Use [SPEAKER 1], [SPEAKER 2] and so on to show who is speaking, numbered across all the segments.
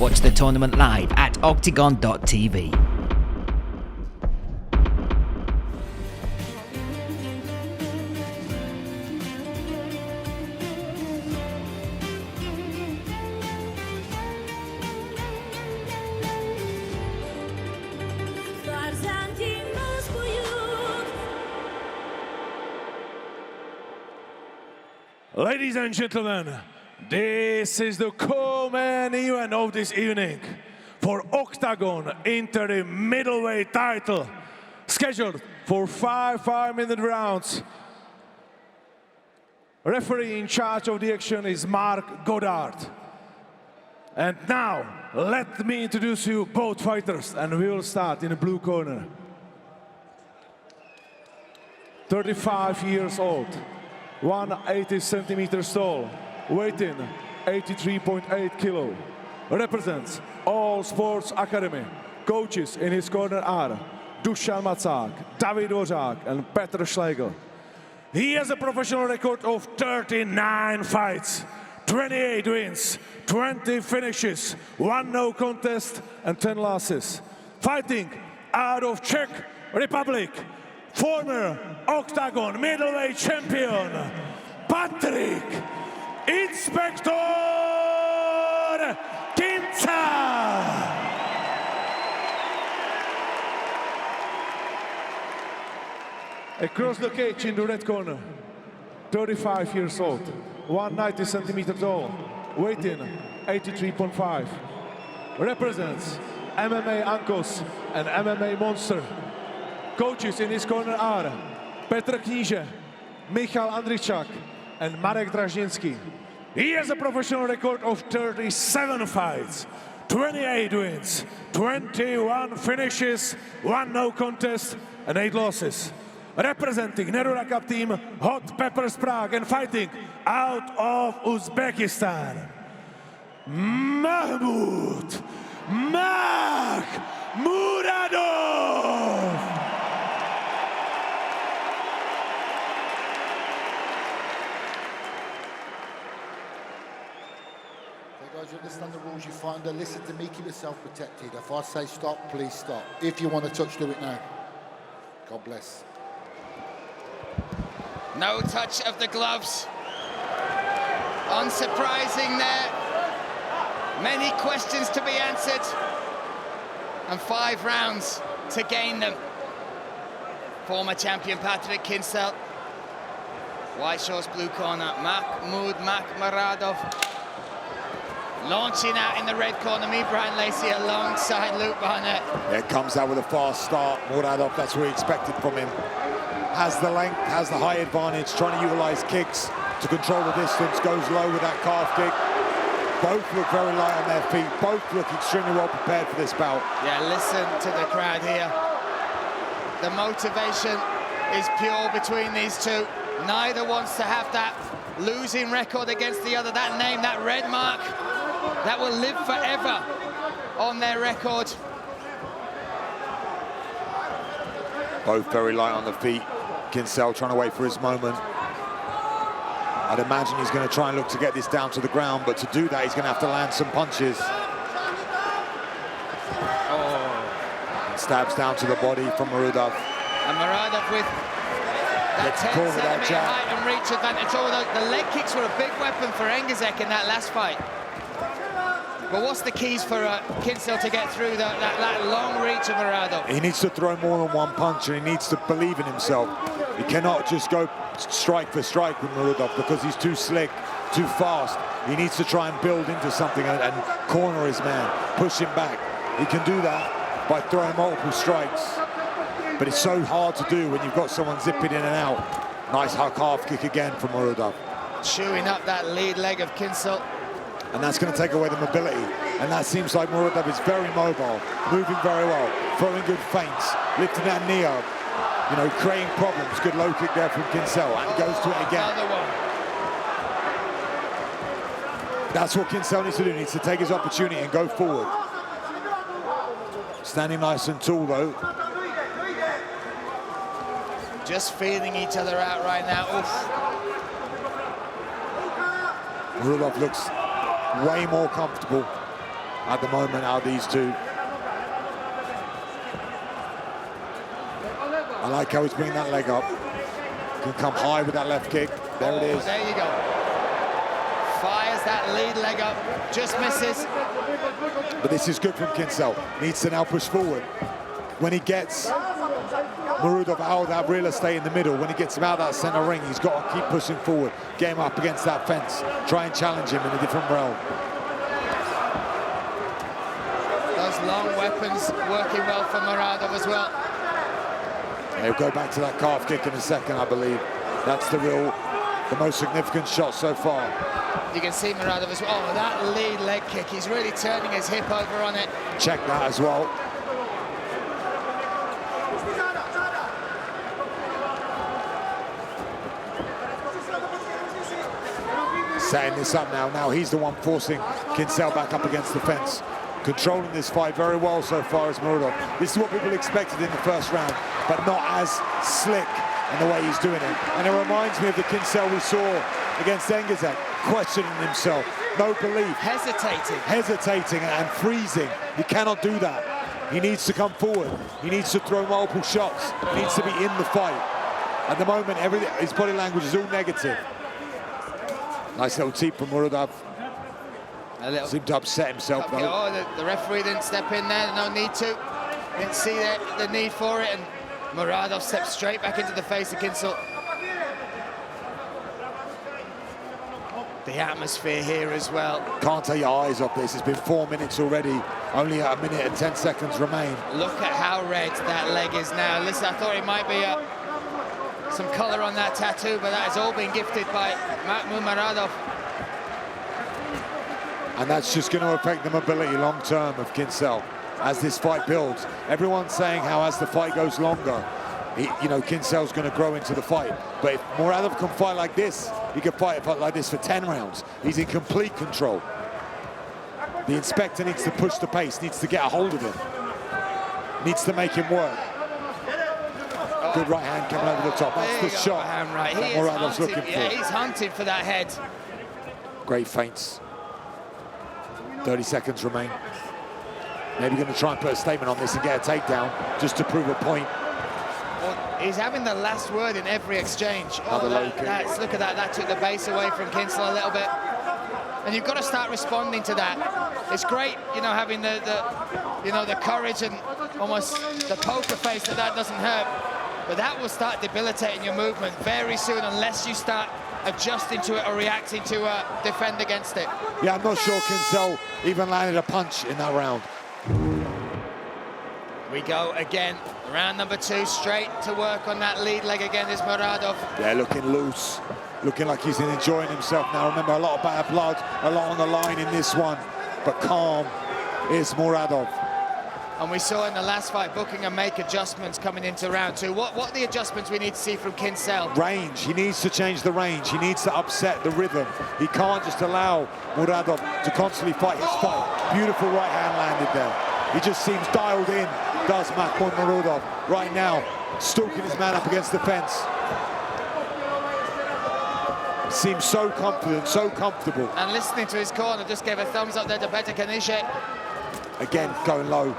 [SPEAKER 1] Watch the tournament live at OKTAGON.tv.
[SPEAKER 2] Ladies and gentlemen, this is the co-main event of this evening for OKTAGON interim middleweight title, scheduled for 5 5-minute rounds. Referee in charge of the action is Mark Goddard. And now, let me introduce you both fighters, and we will start in the blue corner. 35 years old. 180 centimeters tall, weighing 83.8 kilo. Represents All Sports Academy. Coaches in his corner are Dusan Macák, David Dvořák, and Petr Schlegel. He has a professional record of 39 fights, 28 wins, 20 finishes, 1 no contest, and 10 losses. Fighting out of Czech Republic, former OKTAGON middleweight champion, PATRIK, Inspektor Kincl. Across the cage in the red corner, 35 years old, 190 centimeters tall, weighing 83.5. Represents MMA Ankos and MMA Monster. Coaches in his corner are Petr Kníže, Michal Andričák, and Marek Dražinský. He has a professional record of 37 fights, 28 wins, 21 finishes, 1 no contest, and 8 losses. Representing Nerura Cup team Hot Peppers Prague and fighting out of Uzbekistan, MAKHMUD Mach Muradov.
[SPEAKER 3] Guys, you understand the rules, you find her, listen to me, keep yourself protected. If I say stop, please stop. If you want to touch, do it now. God bless.
[SPEAKER 4] No touch of the gloves. Unsurprising there. Many questions to be answered. And 5 rounds to gain them. Former champion PATRIK Kincl. White shorts, blue corner, MAKHMUD Muradov. Launching out in the red corner, me, Brian Lacey, alongside Luke Barnett.
[SPEAKER 5] Yeah, comes out with a fast start. Muradov, that's what we expected from him. Has the length, has the high advantage, trying to utilize kicks to control the distance, goes low with that calf kick. Both look very light on their feet. Both look extremely well prepared for this bout.
[SPEAKER 4] Yeah, listen to the crowd here. The motivation is pure between these two. Neither wants to have that losing record against the other, that name, that red mark, that will live forever on their record.
[SPEAKER 5] Both very light on the feet. Kincl trying to wait for his moment. I'd imagine he's going to try and look to get this down to the ground, but to do that, he's going to have to land some punches.
[SPEAKER 4] Oh.
[SPEAKER 5] Stabs down to the body from Muradov.
[SPEAKER 4] And Muradov with that 10-centimetre height and reach advantage. Although the leg kicks were a big weapon for Engizek in that last fight. But what's the keys for Kincl to get through that long reach of Muradov?
[SPEAKER 5] He needs to throw more than one punch, and he needs to believe in himself. He cannot just go strike for strike with Muradov because he's too slick, too fast. He needs to try and build into something and corner his man, push him back. He can do that by throwing multiple strikes. But it's so hard to do when you've got someone zipping in and out. Nice half kick again from Muradov.
[SPEAKER 4] Chewing up that lead leg of Kincl.
[SPEAKER 5] And that's going to take away the mobility. And that seems like Muradov is very mobile, moving very well, throwing good feints, lifting that knee up, you know, creating problems. Good low kick there from Kincl, and goes to it again.
[SPEAKER 4] Another one.
[SPEAKER 5] That's what Kincl needs to do. He needs to take his opportunity and go forward. Standing nice and tall, though.
[SPEAKER 4] Just feeling each other out right now. Oof.
[SPEAKER 5] Muradov looks way more comfortable. at the moment out of these two. I like how he's bringing that leg up. Can come high with that left kick. There it is.
[SPEAKER 4] There you go. Fires that lead leg up, just misses.
[SPEAKER 5] But this is good from Kincl. Needs to now push forward. When he gets Muradov out of that real estate in the middle, when he gets him out of that center ring, he's got to keep pushing forward, get him up against that fence, try and challenge him in a different realm.
[SPEAKER 4] Those long weapons working well for Muradov as well.
[SPEAKER 5] He'll go back to that calf kick in a second, I believe. That's the most significant shot so far.
[SPEAKER 4] You can see Muradov as well. Oh, that lead leg kick, he's really turning his hip over on it.
[SPEAKER 5] Check that as well. Setting this up now. Now he's the one forcing Kincl back up against the fence. Controlling this fight very well so far as Muradov. This is what people expected in the first round, but not as slick in the way he's doing it. And it reminds me of the Kincl we saw against Engizek, questioning himself, no belief. Hesitating and freezing. He cannot do that. He needs to come forward. He needs to throw multiple shots. He needs to be in the fight. At the moment, his body language is all negative. Nice little teep from Muradov. Seemed to upset himself, though.
[SPEAKER 4] Oh, the referee didn't step in there, no need to. Didn't see the need for it, and Muradov stepped straight back into the face of Kincl. The atmosphere here as well.
[SPEAKER 5] Can't take your eyes off this. It's been 4 minutes already. Only a minute and 10 seconds remain.
[SPEAKER 4] Look at how red that leg is now. Listen, I thought it might be some colour on that tattoo, but that has all been gifted by MAKHMUD Muradov.
[SPEAKER 5] And that's just going to affect the mobility long-term of Kincl as this fight builds. Everyone's saying how as the fight goes longer, Kincl's going to grow into the fight. But if Muradov can fight like this, he can fight like this for 10 rounds. He's in complete control. The Inspektor needs to push the pace, needs to get a hold of him, needs to make him work. Good right hand coming over the top. That's the shot
[SPEAKER 4] that
[SPEAKER 5] Muradov's looking for.
[SPEAKER 4] Yeah, he's hunting for that head.
[SPEAKER 5] Great feints. 30 seconds remain. Maybe going to try and put a statement on this and get a takedown just to prove a point.
[SPEAKER 4] Well, he's having the last word in every exchange.
[SPEAKER 5] Another low kick.
[SPEAKER 4] Look at that. That took the base away from Kincl a little bit. And you've got to start responding to that. It's great, having the courage and almost the poker face that doesn't hurt. But that will start debilitating your movement very soon unless you start adjusting to it or reacting to defend against it.
[SPEAKER 5] Yeah, I'm not sure Kincl even landed a punch in that round.
[SPEAKER 4] We go again, round number 2, straight to work on that lead leg again is Muradov.
[SPEAKER 5] Yeah, looking loose, looking like he's enjoying himself now. Remember, a lot of bad blood, a lot on the line in this one, but calm is Muradov.
[SPEAKER 4] And we saw in the last fight, booking and make adjustments coming into round 2. What are the adjustments we need to see from Kincl?
[SPEAKER 5] Range, he needs to change the range. He needs to upset the rhythm. He can't just allow Muradov to constantly fight his fight. Beautiful right hand landed there. He just seems dialed in, does MAKHMUD Muradov. Right now, stalking his man up against the fence. Seems so confident, so comfortable.
[SPEAKER 4] And listening to his corner, just gave a thumbs up there to PATRIK.
[SPEAKER 5] Again, going low.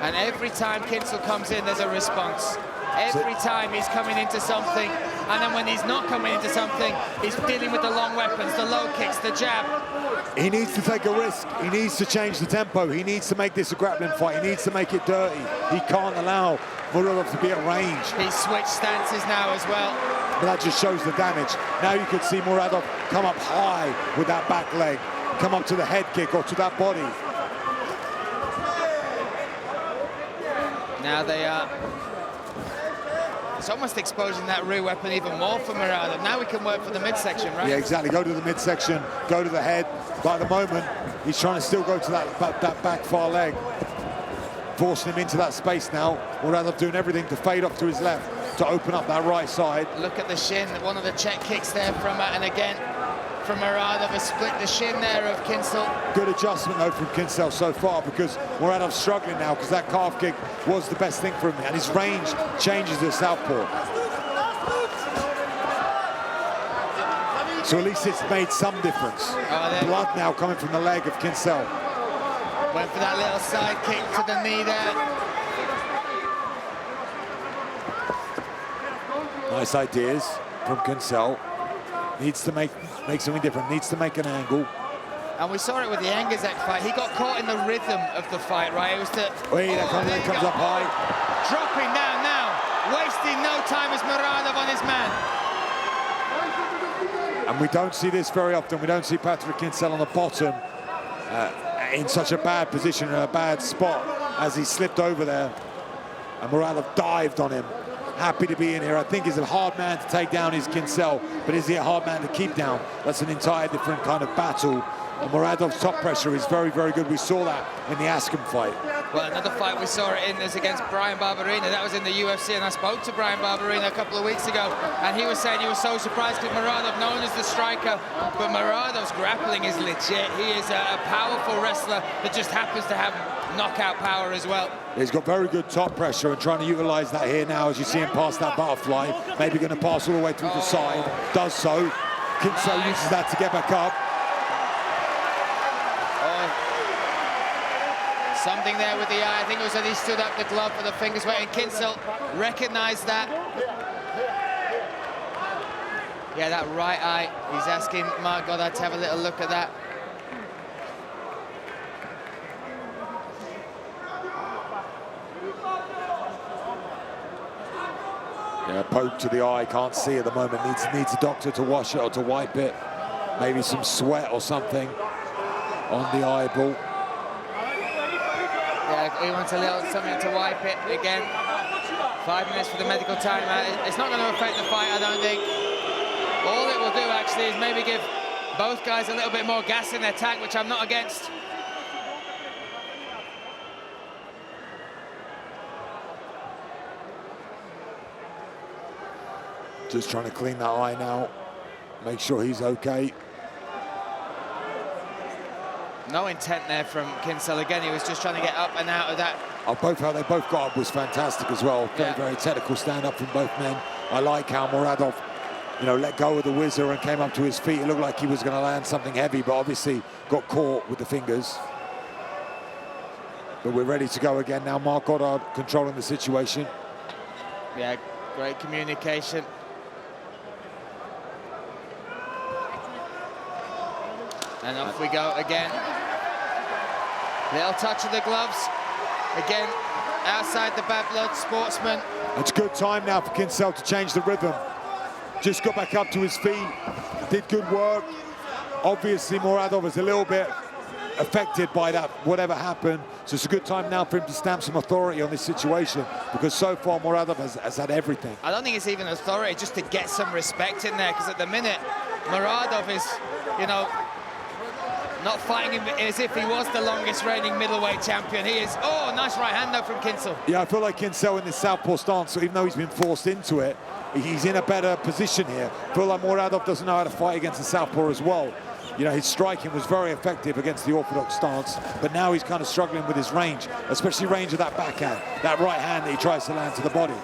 [SPEAKER 4] And every time Kincl comes in, there's a response. Every time he's coming into something, and then when he's not coming into something, he's dealing with the long weapons, the low kicks, the jab.
[SPEAKER 5] He needs to take a risk. He needs to change the tempo. He needs to make this a grappling fight. He needs to make it dirty. He can't allow Muradov to be at range.
[SPEAKER 4] He's switched stances now as well.
[SPEAKER 5] But that just shows the damage. Now you could see Muradov come up high with that back leg, come up to the head kick or to that body.
[SPEAKER 4] Now they are... It's almost exposing that rear weapon even more for Muradov. Now we can work for the midsection, right?
[SPEAKER 5] Yeah, exactly. Go to the midsection, go to the head. But at the moment, he's trying to still go to that back far leg. Forcing him into that space now. Muradov doing everything to fade off to his left, to open up that right side.
[SPEAKER 4] Look at the shin, one of the Czech kicks there from, and again, from Muradov, has split the shin there of Kincl.
[SPEAKER 5] Good adjustment though from Kincl so far, because Muradov's struggling now because that calf kick was the best thing for him, and his range changes to southpaw. So at least it's made some difference. Blood now coming from the leg of Kincl.
[SPEAKER 4] Went for that little side kick to the knee there.
[SPEAKER 5] Nice ideas from Kincl. Needs to make something different, needs to make an angle.
[SPEAKER 4] And we saw it with the Angazek fight. He got caught in the rhythm of the fight, right? It was the...
[SPEAKER 5] Wait, that comes up high.
[SPEAKER 4] Dropping down now. Wasting no time as Muradov on his man.
[SPEAKER 5] And we don't see this very often. We don't see PATRIK Kincl on the bottom in such a bad position, in a bad spot, as he slipped over there. And Muradov dived on him. Happy to be in here. I think he's a hard man to take down, is Kincl, but is he a hard man to keep down? That's an entire different kind of battle. And Muradov's top pressure is very, very good. We saw that in the Askham fight.
[SPEAKER 4] Well, another fight we saw it in is against Brian Barberina. That was in the UFC, and I spoke to Brian Barberina a couple of weeks ago, and he was saying he was so surprised because Muradov, known as the striker, but Muradov's grappling is legit. He is a powerful wrestler that just happens to have knockout power as well.
[SPEAKER 5] He's got very good top pressure and trying to utilize that here now as you see him pass that butterfly. Maybe going to pass all the way through the side. Does so. Kincl uses that to get back up.
[SPEAKER 4] Something there with the eye. I think it was that he stood up the glove for the fingers weight, and Kincl recognized that. Yeah, that right eye. He's asking Mach to have a little look at that.
[SPEAKER 5] Yeah, poke to the eye, can't see at the moment. Needs a doctor to wash it or to wipe it. Maybe some sweat or something on the eyeball.
[SPEAKER 4] Yeah, he wants a little something to wipe it again. 5 minutes for the medical time. It's not going to affect the fight, I don't think. All it will do actually is maybe give both guys a little bit more gas in their tank, which I'm not against.
[SPEAKER 5] Just trying to clean that eye now. Make sure he's okay.
[SPEAKER 4] No intent there from Kincl. Again, he was just trying to get up and out of that.
[SPEAKER 5] How they both got up was fantastic as well. Very, very technical stand-up from both men. I like how Muradov, let go of the whizzer and came up to his feet. It looked like he was going to land something heavy, but obviously got caught with the fingers. But we're ready to go again now. Mach controlling the situation.
[SPEAKER 4] Yeah, great communication. And off we go again. Little touch of the gloves. Again, outside the bad blood sportsman.
[SPEAKER 5] It's good time now for Kincl to change the rhythm. Just got back up to his feet, did good work. Obviously, Muradov was a little bit affected by that, whatever happened. So it's a good time now for him to stamp some authority on this situation, because so far Muradov has had everything.
[SPEAKER 4] I don't think it's even authority, just to get some respect in there, because at the minute, Muradov is, not fighting him as if he was the longest reigning middleweight champion. He is, nice right hand though from Kincl.
[SPEAKER 5] Yeah, I feel like Kincl in this southpaw stance, so even though he's been forced into it, he's in a better position here. I feel like Muradov doesn't know how to fight against the southpaw as well. His striking was very effective against the orthodox stance, but now he's kind of struggling with his range, especially range of that backhand, that right hand that he tries to land to the body.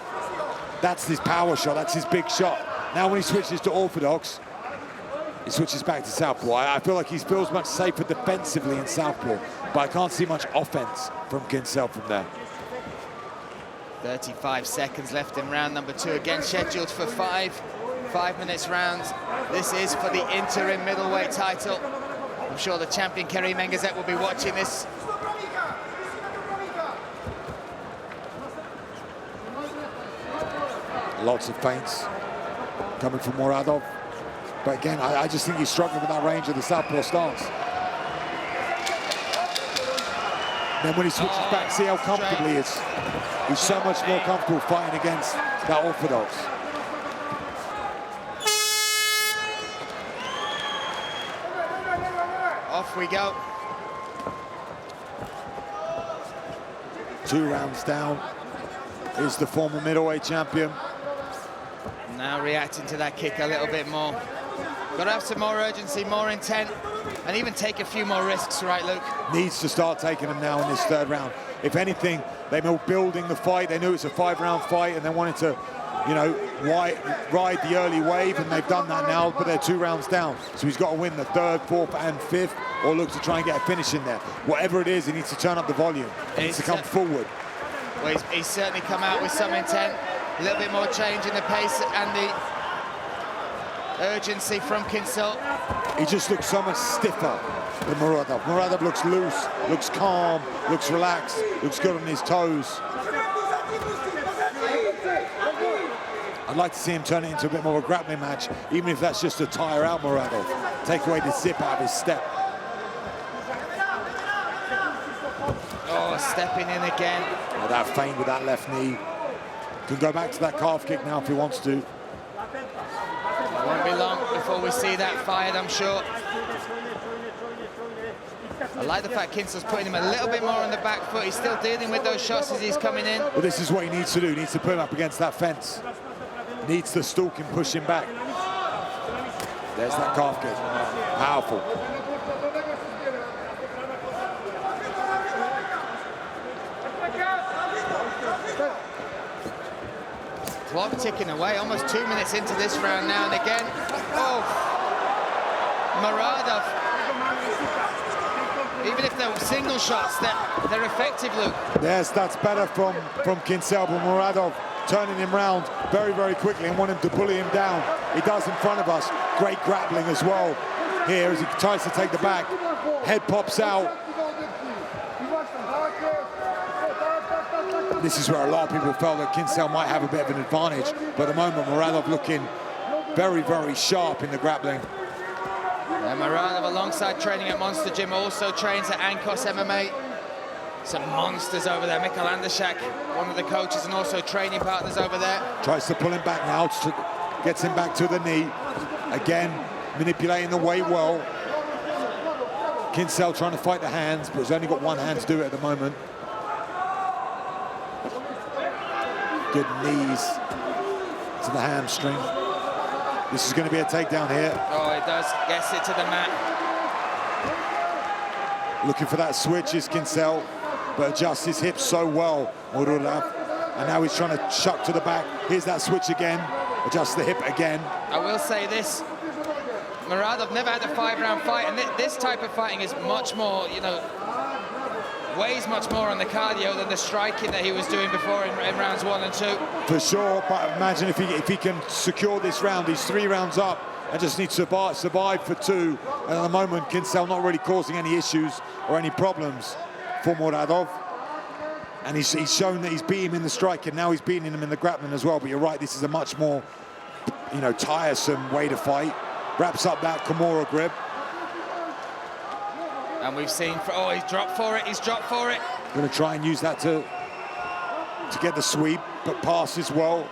[SPEAKER 5] That's his power shot, that's his big shot. Now when he switches to orthodox, he switches back to southpaw. I feel like he feels much safer defensively in southpaw, but I can't see much offense from Kincl from there.
[SPEAKER 4] 35 seconds left in round number 2, again scheduled for 5 minutes rounds. This is for the interim middleweight title. I'm sure the champion Kerim Engazet will be watching this.
[SPEAKER 5] Lots of feints coming from Muradov. But again, I just think he's struggling with that range of the southpaw stance. Then when he switches back, see how comfortable he is. He's so much more comfortable fighting against that orthodox.
[SPEAKER 4] Off we go.
[SPEAKER 5] 2 rounds down is the former middleweight champion.
[SPEAKER 4] Now reacting to that kick a little bit more. Got to have some more urgency, more intent, and even take a few more risks, right, Luke?
[SPEAKER 5] Needs to start taking them now in this 3rd round. If anything, they were building the fight. They knew it's a 5-round fight, and they wanted to, ride the early wave, and they've done that now, but they're 2 rounds down. So he's got to win the 3rd, 4th, and 5th, or look to try and get a finish in there. Whatever it is, he needs to turn up the volume. He needs to come forward.
[SPEAKER 4] Well, he's certainly come out with some intent. A little bit more change in the pace and the urgency from Kincl.
[SPEAKER 5] He just looks so much stiffer than Muradov. Muradov looks loose, looks calm, looks relaxed, looks good on his toes. I'd like to see him turn it into a bit more of a grappling match, even if that's just to tire out Muradov, take away the zip out of his step.
[SPEAKER 4] Oh, stepping in again.
[SPEAKER 5] Well, that feint with that left knee. Can go back to that calf kick now if he wants to.
[SPEAKER 4] It won't be long before we see that fired, I'm sure. I like the fact Kincl's putting him a little bit more on the back foot. He's still dealing with those shots as he's coming in.
[SPEAKER 5] Well, this is what he needs to do. He needs to put him up against that fence. Needs to stalk him, push him back. There's that calf kick. Powerful.
[SPEAKER 4] Clock ticking away, almost 2 minutes into this round now, and again, oh, Muradov. Even if they're single shots, they're effective, Luke.
[SPEAKER 5] Yes, that's better from Kincl, but Muradov turning him round very, very quickly and wanting to bully him down. He does in front of us. Great grappling as well here as he tries to take the back. Head pops out. This is where a lot of people felt that Kincl might have a bit of an advantage, but at the moment Muradov looking very, very sharp in the grappling.
[SPEAKER 4] And Muradov, alongside training at Monster Gym, also trains at Ankos MMA. Some monsters over there. Michael Andershak, one of the coaches and also training partners over there.
[SPEAKER 5] Tries to pull him back now, gets him back to the knee. Again, manipulating the weight well. Kincl trying to fight the hands, but he's only got one hand to do it at the moment. Good knees to the hamstring. This is going to be a takedown here.
[SPEAKER 4] Oh, it does. Gets it to the mat.
[SPEAKER 5] Looking for that switch is Kincl, but adjusts his hips so well, Muradov. And now he's trying to chuck to the back. Here's that switch again. Adjusts the hip again.
[SPEAKER 4] I will say this. Muradov never had a 5-round fight, and this type of fighting is much more, you know, weighs much more on the cardio than the striking that he was doing before in rounds 1 and 2.
[SPEAKER 5] For sure, but imagine if he can secure this round. He's 3 rounds up and just needs to survive for 2. And at the moment, Kincl not really causing any issues or any problems for Muradov. And he's shown that he's beating him in the striking. Now he's beating him in the grappling as well. But you're right, this is a much more, you know, tiresome way to fight. Wraps up that Kimura grip.
[SPEAKER 4] And we've seen, oh, he's dropped for it,
[SPEAKER 5] Going to try and use that to get the sweep, but passes well.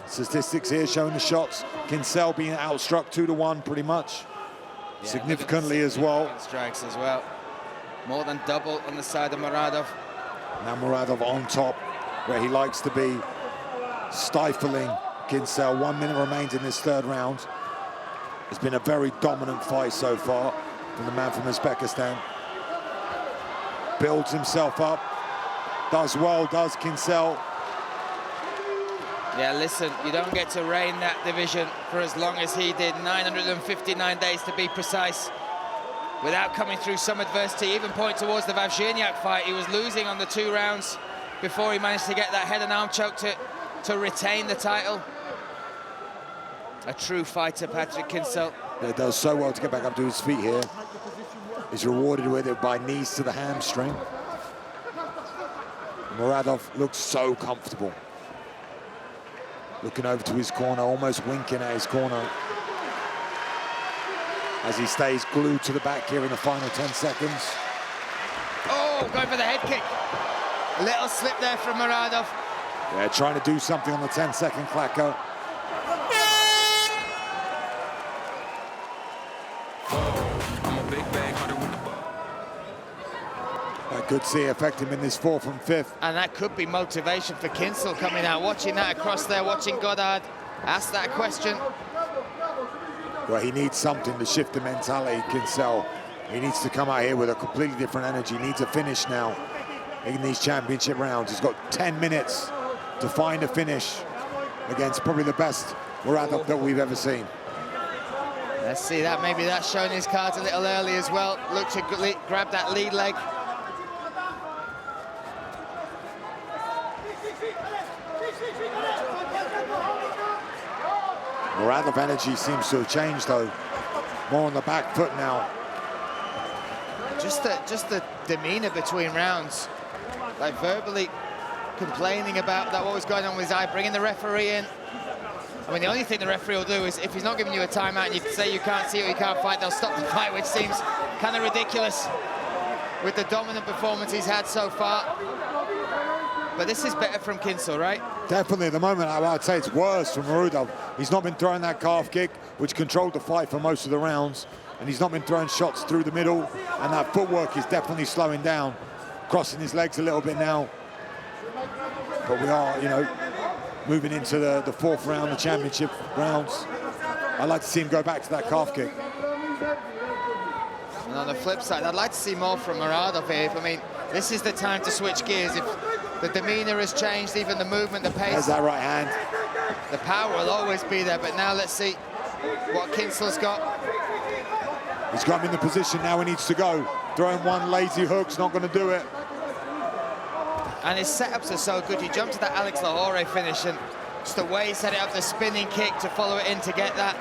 [SPEAKER 5] Statistics here showing the shots. Kincl being outstruck 2-1 pretty much. Yeah, significantly as well.
[SPEAKER 4] Strikes as well. More than double on the side of Muradov.
[SPEAKER 5] Now Muradov on top, where he likes to be, stifling Kincl. 1 minute remains in this 3rd round. It's been a very dominant fight so far from the man from Uzbekistan. Builds himself up. Does well, does Kincl.
[SPEAKER 4] Yeah, listen, you don't get to reign that division for as long as he did, 959 days to be precise, without coming through some adversity. Even point towards the Vavzhinyak fight, he was losing on the 2 rounds before he managed to get that head and arm choke to retain the title. A true fighter, PATRIK Kincl.
[SPEAKER 5] He does so well to get back up to his feet here. He's rewarded with it by knees to the hamstring. Muradov looks so comfortable. Looking over to his corner, almost winking at his corner. As he stays glued to the back here in the final 10 seconds.
[SPEAKER 4] Oh, going for the head kick. A little slip there from Muradov.
[SPEAKER 5] Yeah, trying to do something on the 10-second clacker. That could see affect him in this 4th and 5th.
[SPEAKER 4] And that could be motivation for Kincl coming out, watching that across there, watching Goddard ask that question.
[SPEAKER 5] Well, he needs something to shift the mentality, Kincl. He needs to come out here with a completely different energy. He needs a finish now in these championship rounds. He's got 10 minutes to find a finish against probably the best Muradov that we've ever seen.
[SPEAKER 4] Let's see that. Maybe that's showing his cards a little early as well. Look to grab that lead leg.
[SPEAKER 5] Muradov energy seems to have changed though. More on the back foot now.
[SPEAKER 4] Just the demeanor between rounds. Like verbally complaining about that, what was going on with his eye, bringing the referee in. I mean, the only thing the referee will do is, if he's not giving you a timeout and you say you can't see it or you can't fight, they'll stop the fight, which seems kind of ridiculous with the dominant performance he's had so far. But this is better from Kincl, right?
[SPEAKER 5] Definitely, at the moment, I'd say it's worse from Muradov. He's not been throwing that calf kick, which controlled the fight for most of the rounds, and he's not been throwing shots through the middle, and that footwork is definitely slowing down, crossing his legs a little bit now. But we are, you know, moving into the fourth round, the championship rounds. I'd like to see him go back to that calf kick.
[SPEAKER 4] And on the flip side, I'd like to see more from Muradov here. I mean, this is the time to switch gears. If the demeanor has changed, even the movement, the pace.
[SPEAKER 5] There's that right hand.
[SPEAKER 4] The power will always be there, but now let's see what Kincl's got.
[SPEAKER 5] He's got him in the position now he needs to go. Throwing one lazy hook's not going to do it.
[SPEAKER 4] And his setups are so good. He jumped to that Alex Lahore finish, and just the way he set it up, the spinning kick to follow it in to get that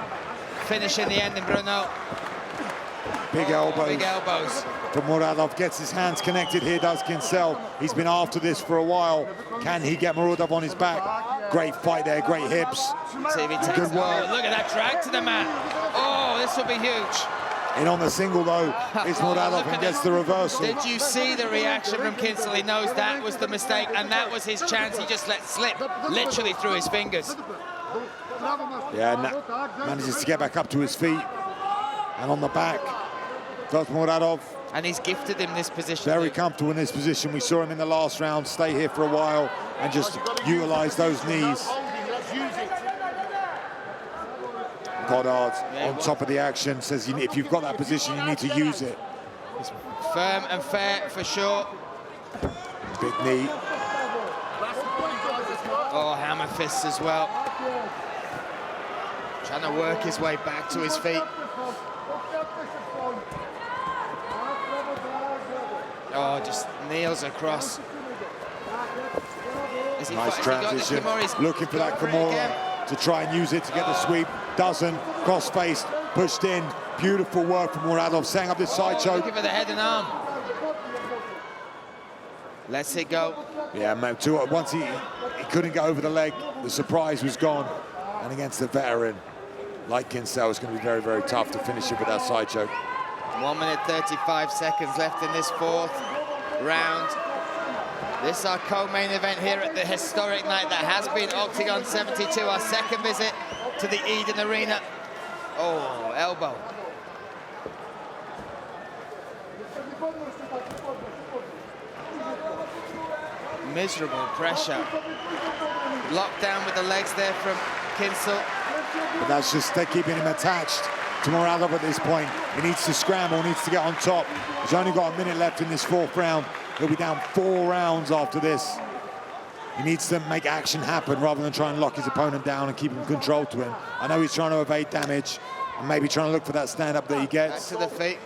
[SPEAKER 4] finish in the end in Brno.
[SPEAKER 5] Big elbows.
[SPEAKER 4] Big elbows.
[SPEAKER 5] But Muradov gets his hands connected here, does Kincl. He's been after this for a while. Can he get Muradov on his back? Great fight there, great hips.
[SPEAKER 4] See if he takes
[SPEAKER 5] Good work.
[SPEAKER 4] Look at that drag to the mat. Oh, this will be huge.
[SPEAKER 5] In on the single though, it's Muradov and gets the reversal.
[SPEAKER 4] Did you see the reaction from Kincl? He knows that was the mistake, and that was his chance. He just let slip, literally through his fingers.
[SPEAKER 5] Yeah, manages to get back up to his feet. And on the back, does Muradov.
[SPEAKER 4] And he's gifted him this position.
[SPEAKER 5] Very comfortable in this position. We saw him in the last round stay here for a while and just utilize those knees. Goddard on top of the action says if you've got that position, you need to use it.
[SPEAKER 4] It's firm and fair for sure.
[SPEAKER 5] Big knee.
[SPEAKER 4] Oh, hammer fists as well. Trying to work his way back to his feet. Oh, just kneels across.
[SPEAKER 5] Nice transition. Looking for that Kimura to try and use it to get the sweep. Doesn't. Cross-faced, pushed in. Beautiful work from Muradov, setting up this side choke.
[SPEAKER 4] Looking for the head and arm. Lets it go.
[SPEAKER 5] Yeah, man, once he couldn't get over the leg, the surprise was gone. And against the veteran, like Kincl, it's going to be very, very tough to finish it with that side choke.
[SPEAKER 4] 1 minute 35 seconds left in this fourth round. This is our co-main event here at the historic night that has been Octagon 72, our second visit to the Eden Arena. Oh, elbow. Miserable pressure. Locked down with the legs there from Kincl.
[SPEAKER 5] But that's just they're keeping him attached to Muradov at this point. He needs to scramble, needs to get on top. He's only got a minute left in this fourth round. He'll be down 4 rounds after this. He needs to make action happen rather than try and lock his opponent down and keep him controlled to him. I know he's trying to evade damage and maybe trying to look for that stand-up that he gets.
[SPEAKER 4] Back to the feet.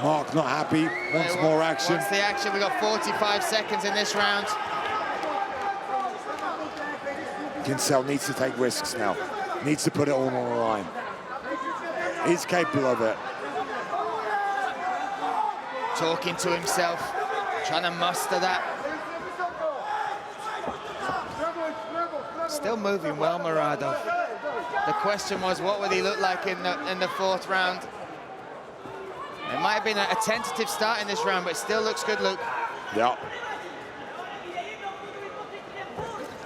[SPEAKER 5] Mach not happy, wants more action.
[SPEAKER 4] Wants the action. We've got 45 seconds in this round.
[SPEAKER 5] Kincl needs to take risks now. Needs to put it all on the line. He's capable of it.
[SPEAKER 4] Talking to himself, trying to muster that. Still moving well, Muradov. The question was, what would he look like in the fourth round? It might have been a tentative start in this round, but it still looks good, Luke.
[SPEAKER 5] Yeah.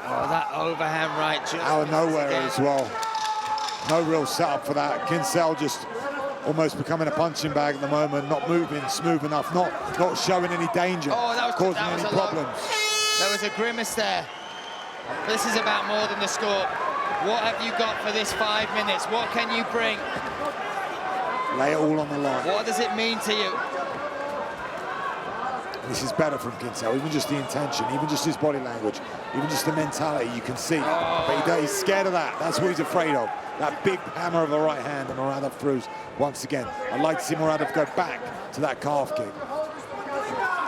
[SPEAKER 4] Oh, that overhand right just
[SPEAKER 5] out of nowhere as well. No real setup for that. Kincl just almost becoming a punching bag at the moment, not moving smooth enough, not showing any danger, causing any problems.
[SPEAKER 4] There was a grimace there. But this is about more than the score. What have you got for this 5 minutes? What can you bring?
[SPEAKER 5] Lay it all on the line.
[SPEAKER 4] What does it mean to you?
[SPEAKER 5] This is better from Kincl, even just the intention, even just his body language, even just the mentality you can see. But he's scared of that. That's what he's afraid of. That big hammer of a right hand, and Muradov throws once again. I'd like to see Muradov go back to that calf kick.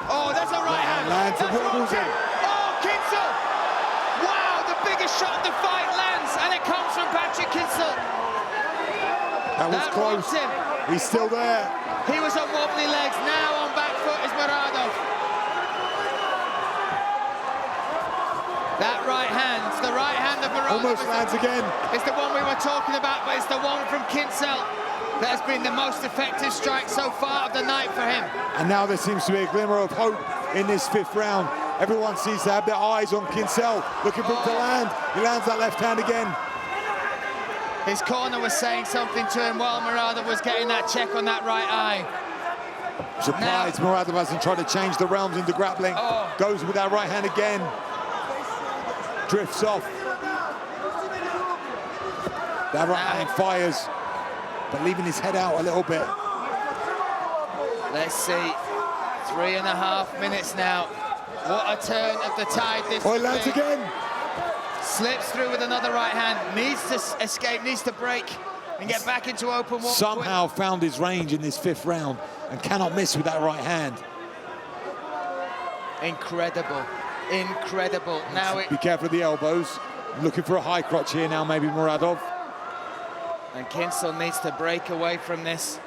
[SPEAKER 4] Oh, there's a right hand.
[SPEAKER 5] Lands and wobbles in.
[SPEAKER 4] Oh, Kincl! Wow, the biggest shot of the fight lands, and it comes from Patrik Kincl.
[SPEAKER 5] That was close.
[SPEAKER 4] robbed him.
[SPEAKER 5] He's still there.
[SPEAKER 4] He was on wobbly legs. Now on back foot is Muradov. That right hand, the right hand of Muradov.
[SPEAKER 5] Almost lands again.
[SPEAKER 4] It's the one we were talking about, but it's the one from Kincl that has been the most effective strike so far of the night for him.
[SPEAKER 5] And now there seems to be a glimmer of hope in this 5th round. Everyone seems to have their eyes on Kincl, looking for him to land. He lands that left hand again.
[SPEAKER 4] His corner was saying something to him while Muradov was getting that check on that right eye.
[SPEAKER 5] Surprised Muradov hasn't tried to change the realms into grappling. Goes with that right hand again. Drifts off. That right hand fires, but leaving his head out a little bit.
[SPEAKER 4] Let's see, 3.5 minutes now. What a turn of the tide this
[SPEAKER 5] Oh, he lands again.
[SPEAKER 4] Slips through with another right hand, needs to escape, needs to break and get back into open water.
[SPEAKER 5] Somehow found his range in this 5th round and cannot miss with that right hand.
[SPEAKER 4] Incredible, incredible. Now
[SPEAKER 5] Be careful of the elbows. Looking for a high crotch here now, maybe Muradov.
[SPEAKER 4] And Kincl needs to break away from this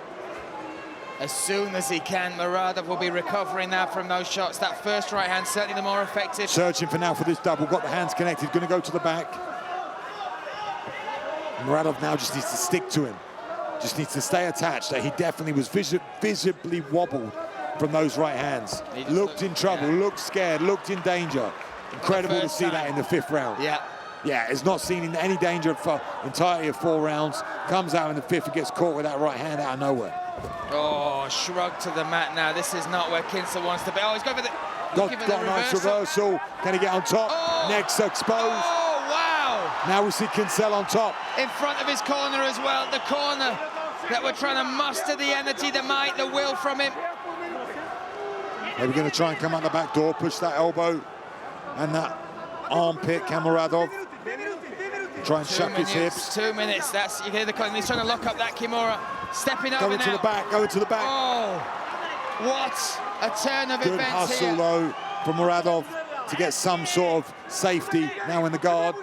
[SPEAKER 4] as soon as he can. Muradov will be recovering now from those shots. That first right hand, certainly the more effective.
[SPEAKER 5] Searching for now for this double. Got the hands connected, going to go to the back. Muradov now just needs to stick to him. Just needs to stay attached. He definitely was visibly wobbled from those right hands. Looked in trouble, looked scared, looked in danger. Incredible to see that in the 5th round. Yeah, it's not seen in any danger for entirety of 4 rounds. Comes out in the 5th and gets caught with that right hand out of nowhere.
[SPEAKER 4] Oh, shrug to the mat now. This is not where Kincl wants to be. Oh, he's going for the...
[SPEAKER 5] Got a nice reversal. Can he get on top? Neck's exposed.
[SPEAKER 4] Oh, wow!
[SPEAKER 5] Now we see Kincl on top.
[SPEAKER 4] In front of his corner as well. The corner that were trying to muster the energy, the might, the will from him.
[SPEAKER 5] Maybe going to try and come out the back door, push that elbow and that armpit, Muradov. Try and shuck his hips.
[SPEAKER 4] 2 minutes, that's, you hear the corner, he's trying to lock up that Kimura. Stepping over now.
[SPEAKER 5] Going to the back, going to the back.
[SPEAKER 4] Oh, what a turn of
[SPEAKER 5] Good
[SPEAKER 4] events
[SPEAKER 5] hustle
[SPEAKER 4] here.
[SPEAKER 5] though from Muradov to get some sort of safety now in the guard.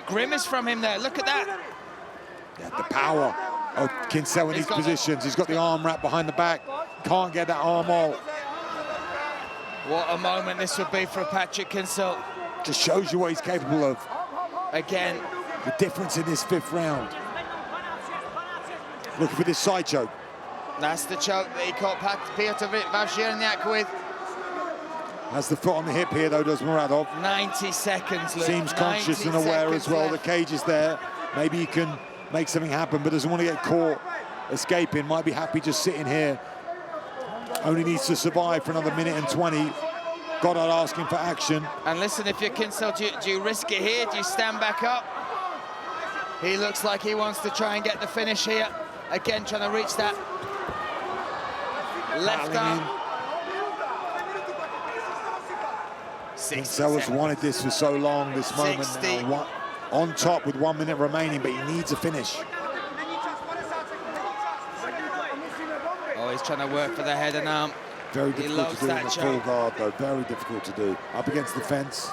[SPEAKER 4] Grimace from him there, look at that.
[SPEAKER 5] Yeah, the power of Kincl in his positions. He's got the arm wrapped behind the back. Can't get that arm out.
[SPEAKER 4] What a moment this would be for Patrik Kincl.
[SPEAKER 5] Just shows you what he's capable of.
[SPEAKER 4] Again.
[SPEAKER 5] The difference in this 5th round. Looking for this side choke.
[SPEAKER 4] That's the choke that he caught Piotr Wawrzyrniak with.
[SPEAKER 5] Has the foot on the hip here though, does Muradov.
[SPEAKER 4] 90 seconds, Luke.
[SPEAKER 5] Seems conscious and aware as well.
[SPEAKER 4] Left.
[SPEAKER 5] The cage is there. Maybe he can make something happen, but doesn't want to get caught escaping. Might be happy just sitting here. Only needs to survive for another minute and 20. Goddard asking for action.
[SPEAKER 4] And listen, if you're Kincl, do you risk it here? Do you stand back up? He looks like he wants to try and get the finish here. Again, trying to reach that left arm.
[SPEAKER 5] Kincl has wanted this for so long, this moment now. On top with 1 minute remaining, but he needs a finish.
[SPEAKER 4] Oh, he's trying to work for the head and arm.
[SPEAKER 5] Very difficult to do in the full guard, though. Very difficult to do. Up against the fence.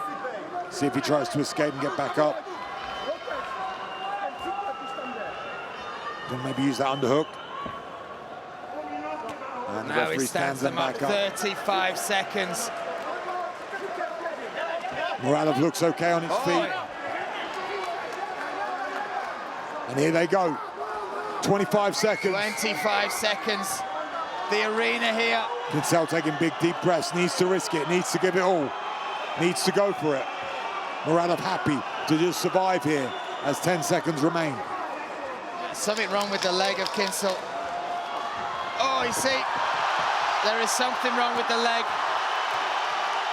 [SPEAKER 5] See if he tries to escape and get back up. Then maybe use that underhook. And the
[SPEAKER 4] now
[SPEAKER 5] referee
[SPEAKER 4] he stands them up. 35 seconds.
[SPEAKER 5] Muradov looks okay on his feet. And here they go. 25 seconds.
[SPEAKER 4] 25 seconds. The arena here.
[SPEAKER 5] Kincl taking big, deep breaths. Needs to risk it. Needs to give it all. Needs to go for it. Muradov happy to just survive here as 10 seconds remain.
[SPEAKER 4] Something wrong with the leg of Kincl. Oh, you see, there is something wrong with the leg.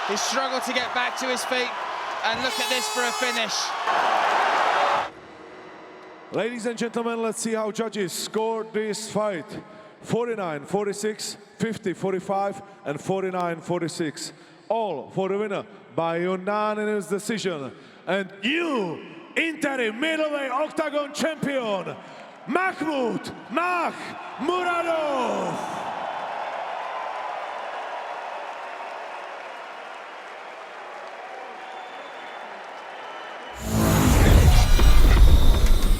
[SPEAKER 4] He struggled to get back to his feet. And look at this for a finish.
[SPEAKER 2] Ladies and gentlemen, let's see how judges scored this fight. 49-46, 50-45, and 49-46. All for the winner by unanimous decision. And you, interim middleweight octagon champion, MAKHMUD Mach Muradov.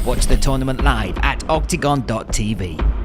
[SPEAKER 1] Watch the tournament live at OKTAGON.tv.